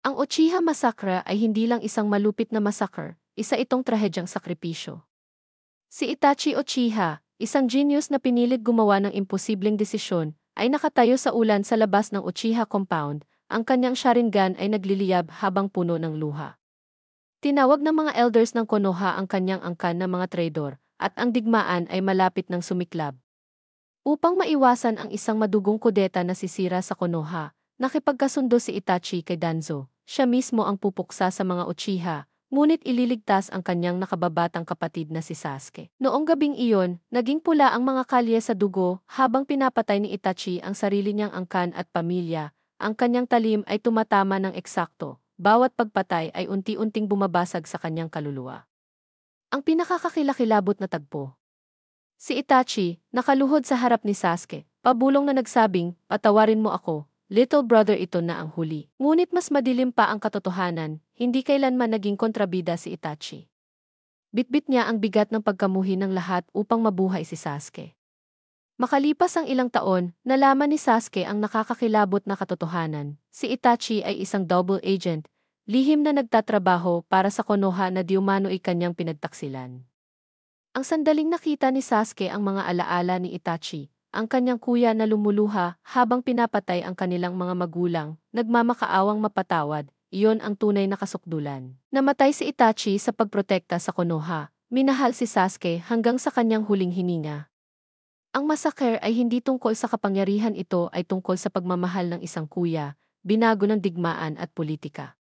Ang Uchiha Massacre ay hindi lang isang malupit na massacre, isa itong trahedyang sakripisyo. Si Itachi Uchiha, isang genius na pinilit gumawa ng imposibleng desisyon, ay nakatayo sa ulan sa labas ng Uchiha Compound. Ang kanyang Sharingan ay nagliliyab habang puno ng luha. Tinawag ng mga elders ng Konoha ang kanyang angkan na mga traidor, at ang digmaan ay malapit ng sumiklab. Upang maiwasan ang isang madugong kudeta na sisira sa Konoha, nakipagkasundo si Itachi kay Danzo. Siya mismo ang pupuksa sa mga Uchiha, ngunit ililigtas ang kanyang nakababatang kapatid na si Sasuke. Noong gabing iyon, naging pula ang mga kalye sa dugo habang pinapatay ni Itachi ang sarili niyang angkan at pamilya. Ang kanyang talim ay tumatama ng eksakto. Bawat pagpatay ay unti-unting bumabasag sa kanyang kaluluwa. Ang pinakakakilakilabot na tagpo. Si Itachi, nakaluhod sa harap ni Sasuke, pabulong na nagsabing, "Patawarin mo ako, little brother, ito na ang huli." Ngunit mas madilim pa ang katotohanan, hindi kailanman naging kontrabida si Itachi. Bitbit niya ang bigat ng pagkamuhi ng lahat upang mabuhay si Sasuke. Makalipas ang ilang taon, nalaman ni Sasuke ang nakakakilabot na katotohanan. Si Itachi ay isang double agent, lihim na nagtatrabaho para sa Konoha na di umano'y kanyang pinagtaksilan. Ang sandaling nakita ni Sasuke ang mga alaala ni Itachi, ang kanyang kuya na lumuluha habang pinapatay ang kanilang mga magulang, nagmamakaawang mapatawad, iyon ang tunay na kasukdulan. Namatay si Itachi sa pagprotekta sa Konoha, minahal si Sasuke hanggang sa kanyang huling hininga. Ang massacre ay hindi tungkol sa kapangyarihan, ito ay tungkol sa pagmamahal ng isang kuya, binago ng digmaan at politika.